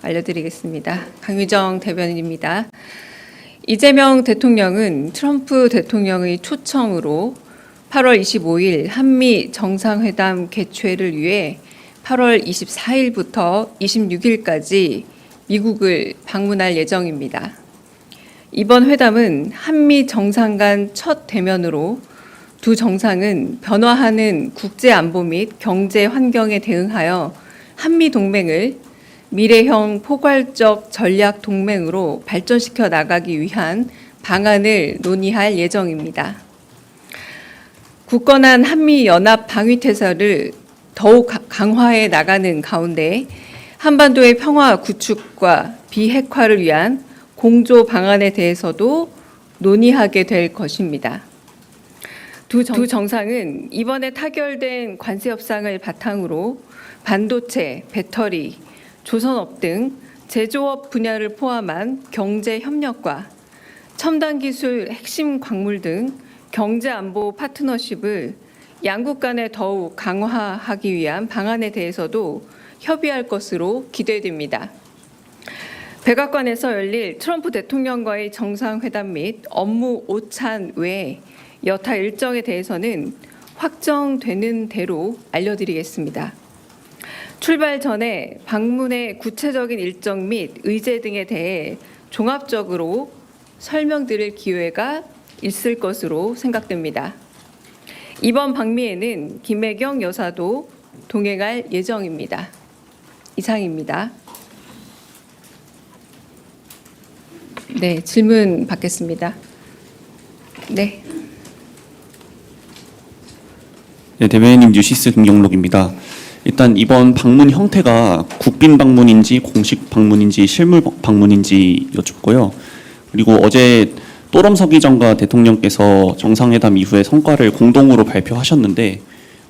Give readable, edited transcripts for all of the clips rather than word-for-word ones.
알려드리겠습니다. 강유정 대변인입니다. 이재명 대통령은 트럼프 대통령의 초청으로 8월 25일 한미 정상회담 개최를 위해 8월 24일부터 26일까지 미국을 방문할 예정입니다. 이번 회담은 한미 정상 간 첫 대면으로 두 정상은 변화하는 국제 안보 및 경제 환경에 대응하여 한미 동맹을 미래형 포괄적 전략 동맹으로 발전시켜 나가기 위한 방안을 논의할 예정입니다. 굳건한 한미 연합 방위 태세를 더욱 강화해 나가는 가운데 한반도의 평화 구축과 비핵화를 위한 공조 방안에 대해서도 논의하게 될 것입니다. 두 정상은 이번에 타결된 관세 협상을 바탕으로 반도체, 배터리, 조선업 등 제조업 분야를 포함한 경제 협력과 첨단 기술, 핵심 광물 등 경제 안보 파트너십을 양국 간에 더욱 강화하기 위한 방안에 대해서도 협의할 것으로 기대됩니다. 백악관에서 열릴 트럼프 대통령과의 정상회담 및 업무 오찬 외 여타 일정에 대해서는 확정되는 대로 알려드리겠습니다. 출발 전에 방문의 구체적인 일정 및 의제 등에 대해 종합적으로 설명드릴 기회가 있을 것으로 생각됩니다. 이번 방미에는 김혜경 여사도 동행할 예정입니다. 이상입니다. 네, 질문 받겠습니다. 네. 네, 대변인님 뉴시스 김경록입니다. 일단 이번 방문 형태가 국빈 방문인지 공식 방문인지 실무 방문인지 여쭙고요. 그리고 어제 또럼 서기정과 대통령께서 정상회담 이후에 성과를 공동으로 발표하셨는데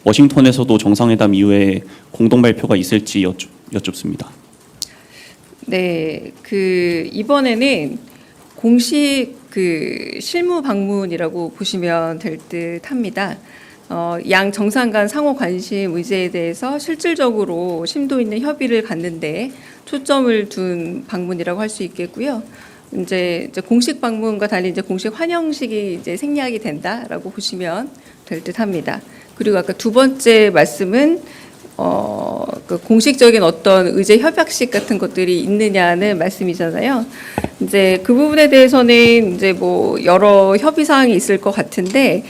워싱턴에서도 정상회담 이후에 공동 발표가 있을지 여쭙습니다. 네, 이번에는 공식 실무 방문이라고 보시면 될 듯합니다. 양 정상 간 상호 관심 의제에 대해서 실질적으로 심도 있는 협의를 갖는데 초점을 둔 방문이라고 할 수 있겠고요. 이제 공식 방문과 달리 이제 공식 환영식이 이제 생략이 된다라고 보시면 될 듯합니다. 그리고 아까 두 번째 말씀은 공식적인 어떤 의제 협약식 같은 것들이 있느냐는 말씀이잖아요. 이제 그 부분에 대해서는 이제 뭐 여러 협의 사항이 있을 것 같은데.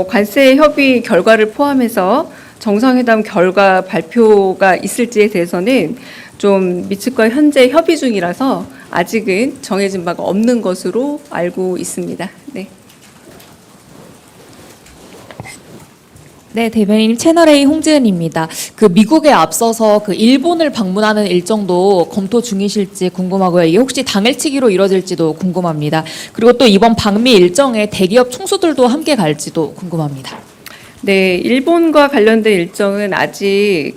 관세 협의 결과를 포함해서 정상회담 결과 발표가 있을지에 대해서는 좀 미측과 현재 협의 중이라서 아직은 정해진 바가 없는 것으로 알고 있습니다. 네. 네, 대변인님 채널A 홍지은입니다. 미국에 앞서서 일본을 방문하는 일정도 검토 중이실지 궁금하고요. 이게 혹시 당일치기로 이뤄질지도 궁금합니다. 그리고 또 이번 방미 일정에 대기업 총수들도 함께 갈지도 궁금합니다. 네, 일본과 관련된 일정은 아직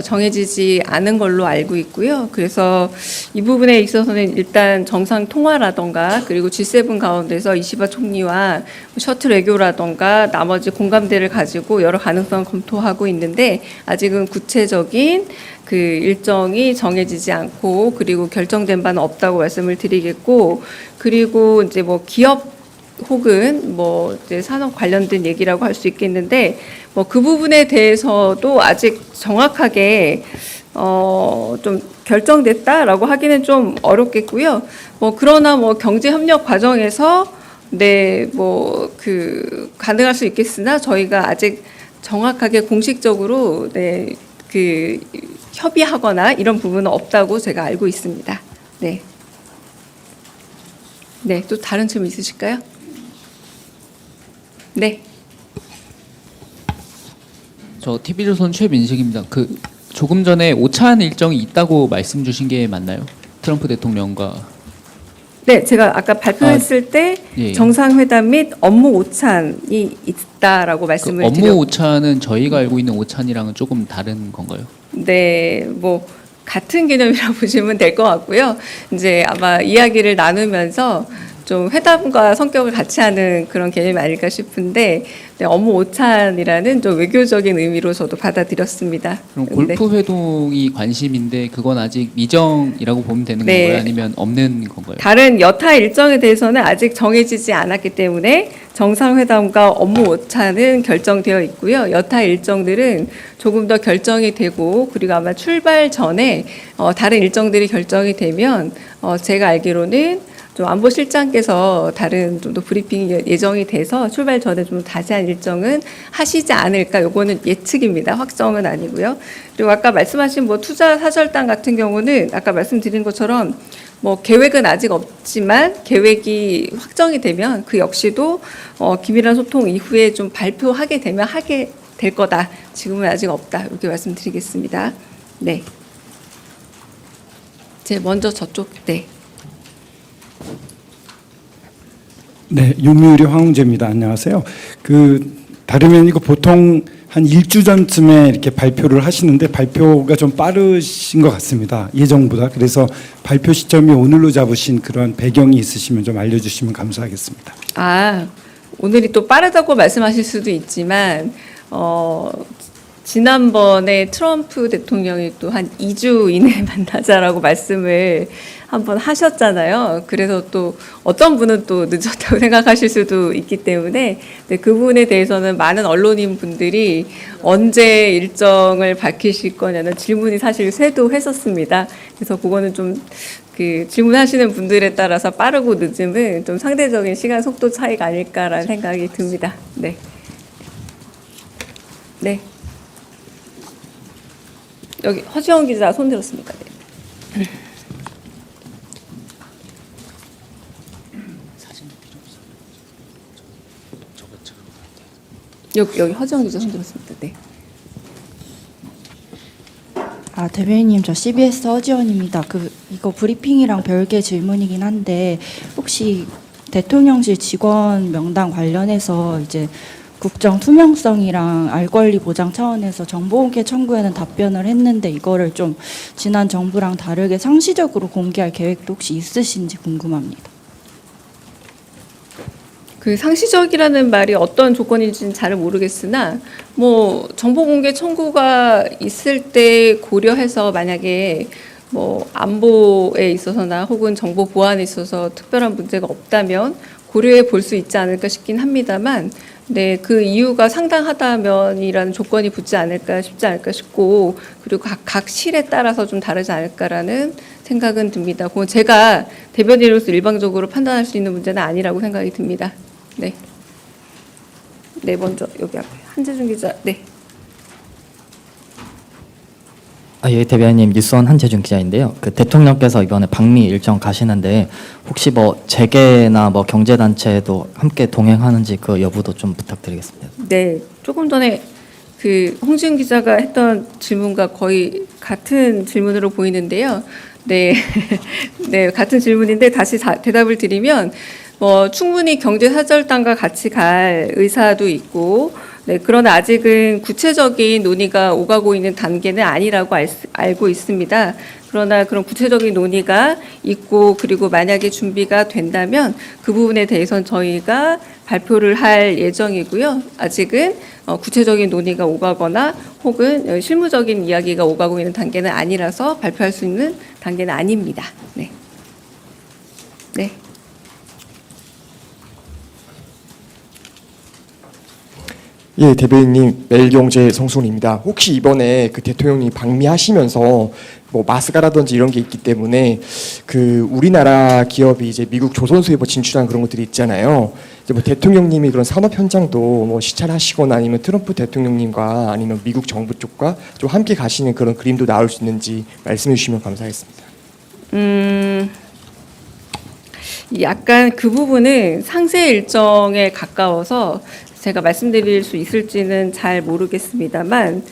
정해지지 않은 걸로 알고 있고요. 그래서 이 부분에 있어서는 일단 정상 통화라던가 그리고 G7 가운데서 이시바 총리와 셔틀 외교라던가 나머지 공감대를 가지고 여러 가능성을 검토하고 있는데 아직은 구체적인 일정이 정해지지 않고 그리고 결정된 바는 없다고 말씀을 드리겠고 그리고 이제 뭐 기업 혹은 뭐 이제 산업 관련된 얘기라고 할 수 있겠는데 뭐 그 부분에 대해서도 아직 정확하게 좀 결정됐다라고 하기는 좀 어렵겠고요. 뭐 그러나 뭐 경제 협력 과정에서 네 뭐 가능할 수 있겠으나 저희가 아직 정확하게 공식적으로 네 협의하거나 이런 부분은 없다고 제가 알고 있습니다. 네. 네, 또 다른 질문 있으실까요? 네. 저 TV조선 최민식입니다. 조금 전에 오찬 일정이 있다고 말씀 주신 게 맞나요? 트럼프 대통령과. 네, 제가 아까 발표했을 때 예. 정상회담 및 업무 오찬이 있다라고 말씀을 드렸고 업무 오찬은 저희가 알고 있는 오찬이랑은 조금 다른 건가요? 네, 뭐 같은 개념이라고 보시면 될 것 같고요. 이제 아마 이야기를 나누면서 좀 회담과 성격을 같이 하는 그런 개념이 아닐까 싶은데 네, 업무 오찬이라는 좀 외교적인 의미로 저도 받아들였습니다. 그럼 네. 골프 회동이 관심인데 그건 아직 미정이라고 보면 되는 네. 건가요? 아니면 없는 건가요? 다른 여타 일정에 대해서는 아직 정해지지 않았기 때문에 정상회담과 업무 오차는 결정되어 있고요. 여타 일정들은 조금 더 결정이 되고 그리고 아마 출발 전에 다른 일정들이 결정이 되면 제가 알기로는 좀 안보실장께서 다른 좀 더 브리핑이 예정이 돼서 출발 전에 좀 자세한 일정은 하시지 않을까. 요거는 예측입니다. 확정은 아니고요. 그리고 아까 말씀하신 뭐 투자 사절단 같은 경우는 아까 말씀드린 것처럼 뭐 계획은 아직 없지만 계획이 확정이 되면 그 역시도 긴밀한 소통 이후에 좀 발표하게 되면 하게 될 거다. 지금은 아직 없다. 이렇게 말씀드리겠습니다. 네. 제 먼저 저쪽 네. 네, 요미우리 황웅재입니다. 안녕하세요. 다름이 아니고 보통 한 일주 전쯤에 이렇게 발표를 하시는데 발표가 좀 빠르신 것 같습니다. 예정보다. 그래서 발표 시점이 오늘로 잡으신 그런 배경이 있으시면 좀 알려주시면 감사하겠습니다. 아, 오늘이 또 빠르다고 말씀하실 수도 있지만 지난번에 트럼프 대통령이 또 한 2주 이내에 만나자라고 말씀을 한번 하셨잖아요. 그래서 또 어떤 분은 또 늦었다고 생각하실 수도 있기 때문에 그 부분에 대해서는 많은 언론인 분들이 언제 일정을 밝히실 거냐는 질문이 사실 쇄도했었습니다. 그래서 그거는 좀 그 질문하시는 분들에 따라서 빠르고 늦음은 좀 상대적인 시간 속도 차이가 아닐까라는 생각이 듭니다. 네. 네. 여기 허지영 기자 손 들었습니까? 네. 여기 허지영 기자 손 들었습니다. 네. 대변인님, 저 CBS 허지원입니다. 이거 브리핑이랑 별개 질문이긴 한데 혹시 대통령실 직원 명단 관련해서 이제 국정 투명성이랑 알 권리 보장 차원에서 정보 공개 청구에는 답변을 했는데 이거를 좀 지난 정부랑 다르게 상시적으로 공개할 계획도 혹시 있으신지 궁금합니다. 그 상시적이라는 말이 어떤 조건인지는 잘 모르겠으나 뭐 정보 공개 청구가 있을 때 고려해서 만약에 뭐 안보에 있어서나 혹은 정보 보안에 있어서 특별한 문제가 없다면 고려해 볼 수 있지 않을까 싶긴 합니다만 네, 그 이유가 상당하다면이라는 조건이 붙지 않을까 싶지 않을까 싶고 그리고 각 실에 따라서 좀 다르지 않을까라는 생각은 듭니다. 그건 제가 대변인으로서 일방적으로 판단할 수 있는 문제는 아니라고 생각이 듭니다. 네. 네, 먼저 여기 앞에 한재준 기자. 네. 예, 대변인님 뉴스원 한재준 기자인데요. 대통령께서 이번에 방미 일정 가시는데 혹시 뭐 재계나 뭐 경제단체도 함께 동행하는지 그 여부도 좀 부탁드리겠습니다. 네, 조금 전에 그 홍지은 기자가 했던 질문과 거의 같은 질문으로 보이는데요. 네, 네, 같은 질문인데 다시 대답을 드리면 충분히 경제사절단과 같이 갈 의사도 있고, 네, 그러나 아직은 구체적인 논의가 오가고 있는 단계는 아니라고 알고 있습니다. 그러나 그런 구체적인 논의가 있고 그리고 만약에 준비가 된다면 그 부분에 대해서는 저희가 발표를 할 예정이고요. 아직은 구체적인 논의가 오가거나 혹은 실무적인 이야기가 오가고 있는 단계는 아니라서 발표할 수 있는 단계는 아닙니다. 네. 네. 예, 대변인님, 매일경제 성순입니다. 혹시 이번에 대통령이 방미하시면서 뭐 마스가라든지 이런 게 있기 때문에 우리나라 기업이 이제 미국 조선소에 뭐 진출한 그런 것들이 있잖아요. 이제 뭐 대통령님이 그런 산업 현장도 뭐 시찰하시거나 아니면 트럼프 대통령님과 아니면 미국 정부 쪽과 좀 함께 가시는 그런 그림도 나올 수 있는지 말씀해 주시면 감사하겠습니다. 약간 그 부분은 상세 일정에 가까워서 제가 말씀드릴 수 있을지는 잘 모르겠습니다만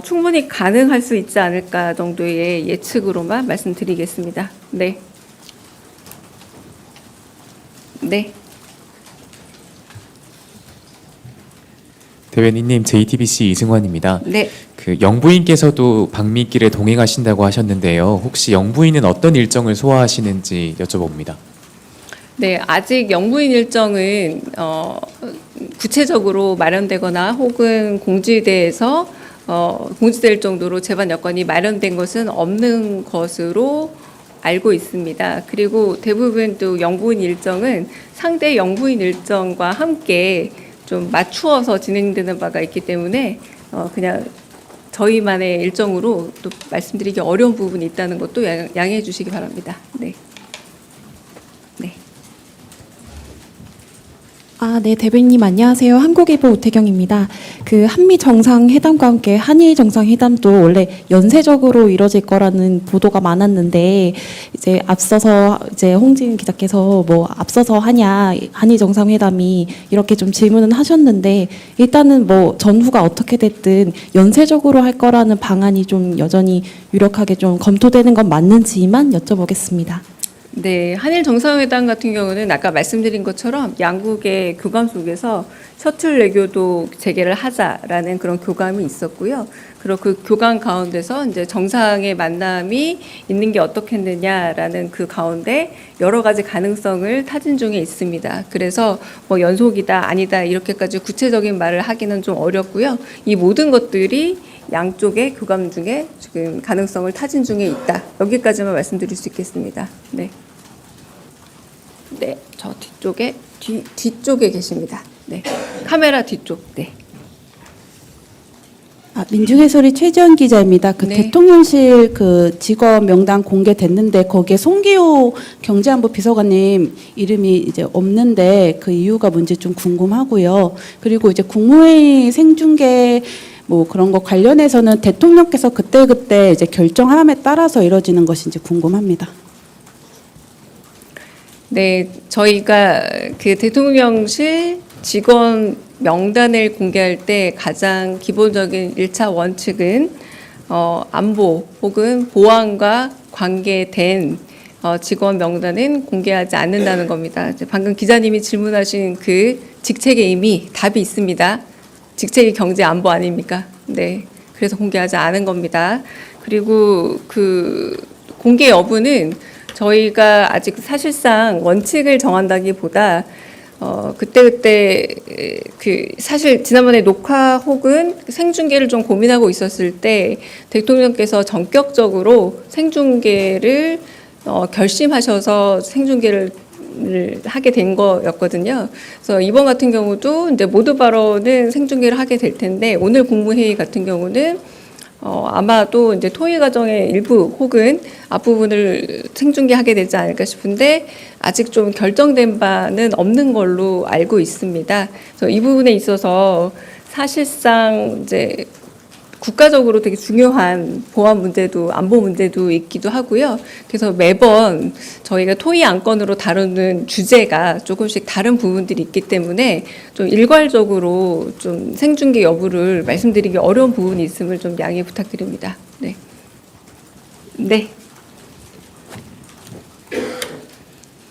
충분히 가능할 수 있지 않을까 정도의 예측으로만 말씀드리겠습니다. 네. 네. 대변인님, JTBC 이승환입니다. 네. 영부인께서도 방미길에 동행하신다고 하셨는데요. 혹시 영부인은 어떤 일정을 소화하시는지 여쭤봅니다. 네, 아직 영부인 일정은 구체적으로 마련되거나 혹은 공지될 정도로 재반 여건이 마련된 것은 없는 것으로 알고 있습니다. 그리고 대부분 또 영부인 일정은 상대 영부인 일정과 함께 좀 맞추어서 진행되는 바가 있기 때문에 그냥 저희만의 일정으로 또 말씀드리기 어려운 부분이 있다는 것도 양해해 주시기 바랍니다. 네. 네. 네, 대변인님 안녕하세요. 한국일보 우태경입니다. 그 한미 정상회담과 함께 한일 정상회담도 원래 연쇄적으로 이뤄질 거라는 보도가 많았는데 이제 앞서서 이제 홍진 기자께서 뭐 앞서서 하냐 한일 정상회담이 이렇게 좀 질문은 하셨는데 일단은 뭐 전후가 어떻게 됐든 연쇄적으로 할 거라는 방안이 좀 여전히 유력하게 좀 검토되는 건 맞는지만 여쭤보겠습니다. 네, 한일 정상회담 같은 경우는 아까 말씀드린 것처럼 양국의 교감 속에서 셔틀 외교도 재개를 하자라는 그런 교감이 있었고요. 그리고 그 교감 가운데서 이제 정상의 만남이 있는 게 어떻겠느냐라는 그 가운데 여러 가지 가능성을 타진 중에 있습니다. 그래서 뭐 연속이다 아니다 이렇게까지 구체적인 말을 하기는 좀 어렵고요. 이 모든 것들이 양쪽의 교감 중에 지금 가능성을 타진 중에 있다. 여기까지만 말씀드릴 수 있겠습니다. 네. 네, 저 뒤쪽에 계십니다. 네, 카메라 뒤쪽. 네. 민중의 소리 최지연 기자입니다. 그 네. 대통령실 그 직원 명단 공개됐는데 거기에 송기호 경제안보 비서관님 이름이 이제 없는데 그 이유가 뭔지 좀 궁금하고요. 그리고 이제 국무회의 생중계 뭐 그런 거 관련해서는 대통령께서 그때 이제 결정함에 따라서 이루어지는 것인지 궁금합니다. 네, 저희가 그 대통령실 직원 명단을 공개할 때 가장 기본적인 1차 원칙은 안보 혹은 보안과 관계된 직원 명단은 공개하지 않는다는 겁니다. 이제 방금 기자님이 질문하신 그 직책에 이미 답이 있습니다. 직책이 경제 안보 아닙니까? 네, 그래서 공개하지 않은 겁니다. 그리고 그 공개 여부는 저희가 아직 사실상 원칙을 정한다기보다 그때 그 사실 지난번에 녹화 혹은 생중계를 좀 고민하고 있었을 때 대통령께서 전격적으로 생중계를 결심하셔서 생중계를 하게 된 거였거든요. 그래서 이번 같은 경우도 이제 모두 발언은 생중계를 하게 될 텐데 오늘 국무회의 같은 경우는 아마도 이제 토의 과정의 일부 혹은 앞부분을 생중계하게 되지 않을까 싶은데 아직 좀 결정된 바는 없는 걸로 알고 있습니다. 그래서 이 부분에 있어서 사실상 이제 국가적으로 되게 중요한 보안 문제도 안보 문제도 있기도 하고요. 그래서 매번 저희가 토의 안건으로 다루는 주제가 조금씩 다른 부분들이 있기 때문에 좀 일괄적으로 좀 생중계 여부를 말씀드리기 어려운 부분이 있음을 좀 양해 부탁드립니다. 네. 네.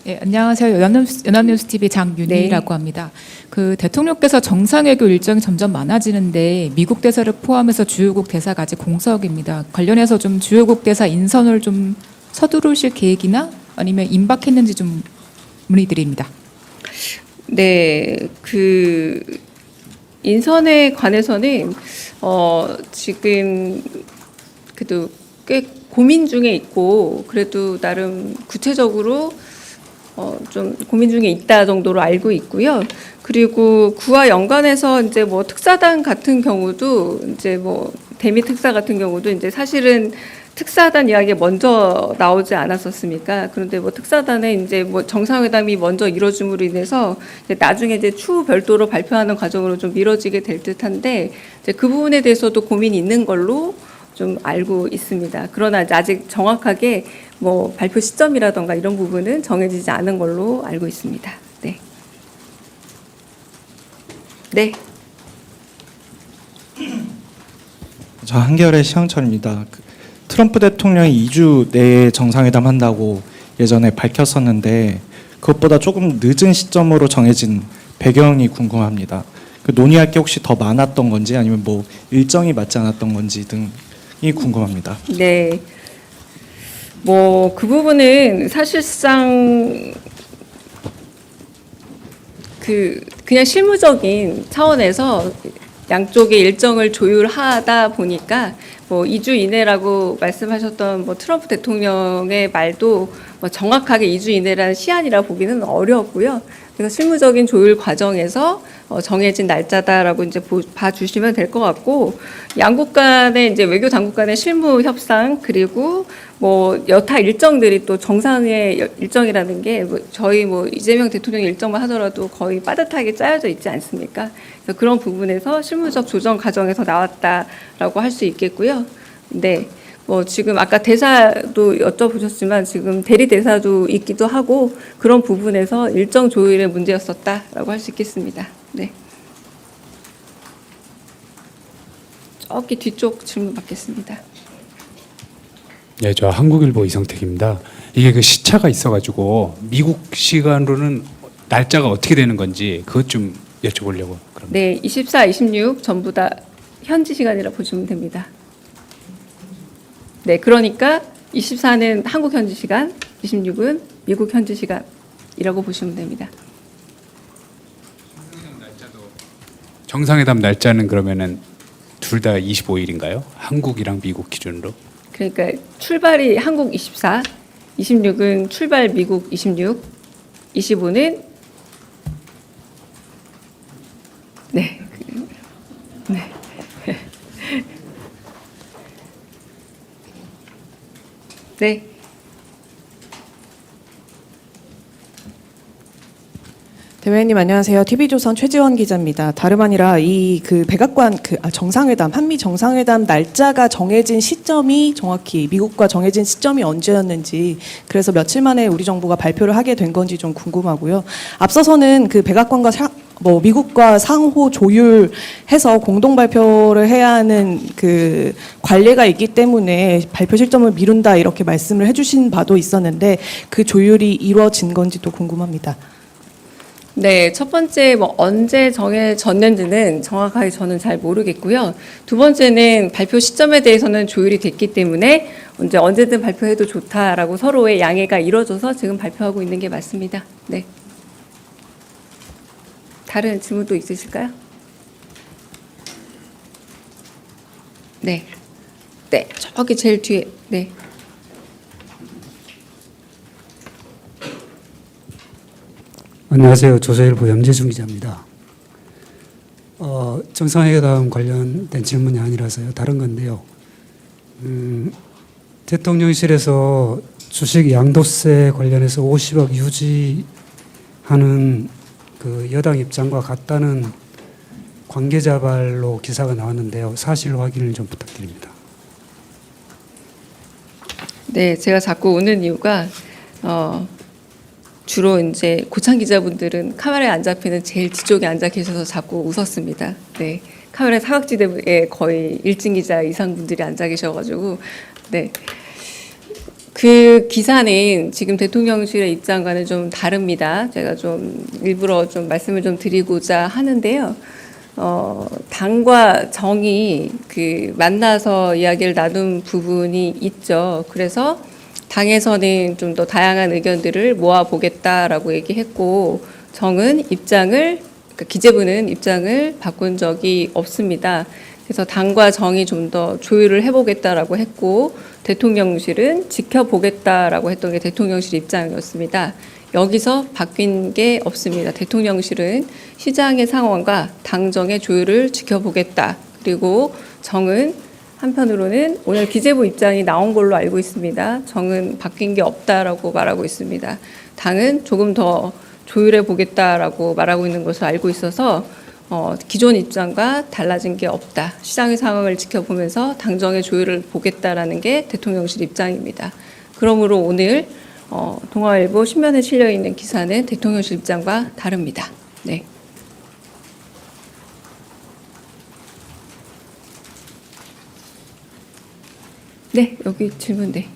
네, 안녕하세요. 연합뉴스 TV 장윤희라고 합니다. 그 대통령께서 정상외교 일정이 점점 많아지는데 미국 대사를 포함해서 주요국 대사가 아직 공석입니다. 관련해서 좀 주요국 대사 인선을 좀 서두르실 계획이나 아니면 임박했는지 좀 문의드립니다. 네, 그 인선에 관해서는 지금 그래도 꽤 고민 중에 있고 그래도 나름 구체적으로 좀 고민 중에 있다 정도로 알고 있고요. 그리고 그와 연관해서 이제 뭐 특사단 같은 경우도 이제 뭐 대미 특사 같은 경우도 이제 사실은 특사단 이야기가 먼저 나오지 않았었습니까? 그런데 뭐 특사단에 이제 뭐 정상회담이 먼저 이뤄짐으로 인해서 이제 나중에 이제 추후 별도로 발표하는 과정으로 좀 미뤄지게 될 듯한데 이제 그 부분에 대해서도 고민이 있는 걸로 좀 알고 있습니다. 그러나 아직 정확하게 뭐 발표 시점이라던가 이런 부분은 정해지지 않은 걸로 알고 있습니다. 네. 네. 저 한겨레 시황철입니다. 트럼프 대통령이 2주 내에 정상회담 한다고 예전에 밝혔었는데 그것보다 조금 늦은 시점으로 정해진 배경이 궁금합니다. 그 논의할 게 혹시 더 많았던 건지 아니면 뭐 일정이 맞지 않았던 건지 등이 궁금합니다. 네. 뭐 그 부분은 사실상 그냥 실무적인 차원에서 양쪽의 일정을 조율하다 보니까 뭐 2주 이내라고 말씀하셨던 뭐 트럼프 대통령의 말도 뭐 정확하게 2주 이내라는 시한이라 보기는 어렵고요. 그래서 실무적인 조율 과정에서 정해진 날짜다라고 이제 봐주시면 될 것 같고, 양국 간의 이제 외교 당국 간의 실무 협상, 그리고 뭐 여타 일정들이 또 정상의 일정이라는 게 뭐 저희 뭐 이재명 대통령 일정만 하더라도 거의 빠듯하게 짜여져 있지 않습니까? 그래서 그런 부분에서 실무적 조정 과정에서 나왔다라고 할 수 있겠고요. 네. 뭐 지금 아까 대사도 여쭤보셨지만 지금 대리 대사도 있기도 하고 그런 부분에서 일정 조율의 문제였었다라고 할 수 있겠습니다. 네. 저기 뒤쪽 질문 받겠습니다. 네, 저 한국일보 이성택입니다. 이게 그 시차가 있어가지고 미국 시간으로는 날짜가 어떻게 되는 건지 그것 좀 여쭤보려고 그럽니다. 네, 24, 26 전부 다 현지 시간이라 보시면 됩니다. 네, 그러니까 24는 한국 현지 시간, 26은 미국 현지 시간이라고 보시면 됩니다. 정상회담 날짜는 그러면은 둘 다 25일인가요? 한국이랑 미국 기준으로? 그러니까 출발이 한국 24, 26은 출발 미국 26, 25는 네. 네. 네. 대변인님 안녕하세요. TV조선 최지원 기자입니다. 다름 아니라 이 그 백악관 정상회담 한미 정상회담 날짜가 정해진 시점이 정확히 미국과 정해진 시점이 언제였는지, 그래서 며칠 만에 우리 정부가 발표를 하게 된 건지 좀 궁금하고요. 앞서서는 그 백악관과 미국과 상호 조율해서 공동 발표를 해야 하는 그 관례가 있기 때문에 발표 시점을 미룬다 이렇게 말씀을 해주신 바도 있었는데 그 조율이 이루어진 건지도 궁금합니다. 네, 첫 번째 뭐 언제 정해졌는지는 정확하게 저는 잘 모르겠고요. 두 번째는 발표 시점에 대해서는 조율이 됐기 때문에 언제든 발표해도 좋다라고 서로의 양해가 이루어져서 지금 발표하고 있는 게 맞습니다. 네. 다른 질문도 있으실까요? 네. 네, 저기 제일 뒤에. 네. 안녕하세요. 조선일보 염재중 기자입니다. 정상회담 관련된 질문이 아니라서요. 다른 건데요. 대통령실에서 주식 양도세 관련해서 50억 유지하는 그 여당 입장과 같다는 관계자발로 기사가 나왔는데요. 사실 확인을 좀 부탁드립니다. 네, 제가 자꾸 웃는 이유가 주로 이제 고창 기자분들은 카메라에 안 잡히는 제일 뒤쪽에 앉아 계셔서 자꾸 웃었습니다. 네, 카메라 사각지대에 거의 일진 기자 이상 분들이 앉아 계셔가지고 네. 그 기사는 지금 대통령실의 입장과는 좀 다릅니다. 제가 좀 일부러 좀 말씀을 좀 드리고자 하는데요. 당과 정이 그 만나서 이야기를 나눈 부분이 있죠. 그래서 당에서는 좀 더 다양한 의견들을 모아보겠다라고 얘기했고, 정은 그러니까 기재부는 입장을 바꾼 적이 없습니다. 그래서 당과 정이 좀 더 조율을 해보겠다라고 했고, 대통령실은 지켜보겠다라고 했던 게 대통령실 입장이었습니다. 여기서 바뀐 게 없습니다. 대통령실은 시장의 상황과 당정의 조율을 지켜보겠다. 그리고 정은 한편으로는 오늘 기재부 입장이 나온 걸로 알고 있습니다. 정은 바뀐 게 없다라고 말하고 있습니다. 당은 조금 더 조율해 보겠다라고 말하고 있는 것을 알고 있어서 기존 입장과 달라진 게 없다. 시장의 상황을 지켜보면서 당정의 조율을 보겠다라는 게 대통령실 입장입니다. 그러므로 오늘 동아일보 신면에 실려 있는 기사는 대통령실 입장과 다릅니다. 네. 네, 여기 질문. 네.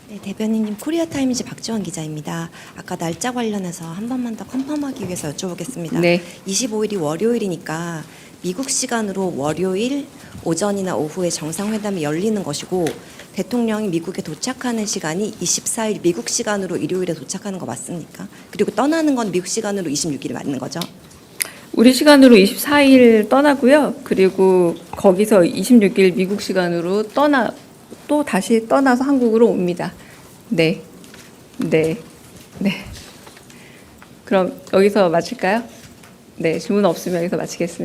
네, 대변인님 코리아타임즈 박지원 기자입니다. 아까 날짜 관련해서 한 번만 더 컨펌하기 위해서 여쭤보겠습니다. 네. 25일이 월요일이니까 미국 시간으로 월요일 오전이나 오후에 정상회담이 열리는 것이고 대통령이 미국에 도착하는 시간이 24일 미국 시간으로 일요일에 도착하는 거 맞습니까? 그리고 떠나는 건 미국 시간으로 26일 맞는 거죠? 우리 시간으로 24일 떠나고요. 그리고 거기서 26일 미국 시간으로 또 다시 떠나서 한국으로 옵니다. 네. 네. 네. 그럼 여기서 마칠까요? 네, 질문 없으면 여기서 마치겠습니다.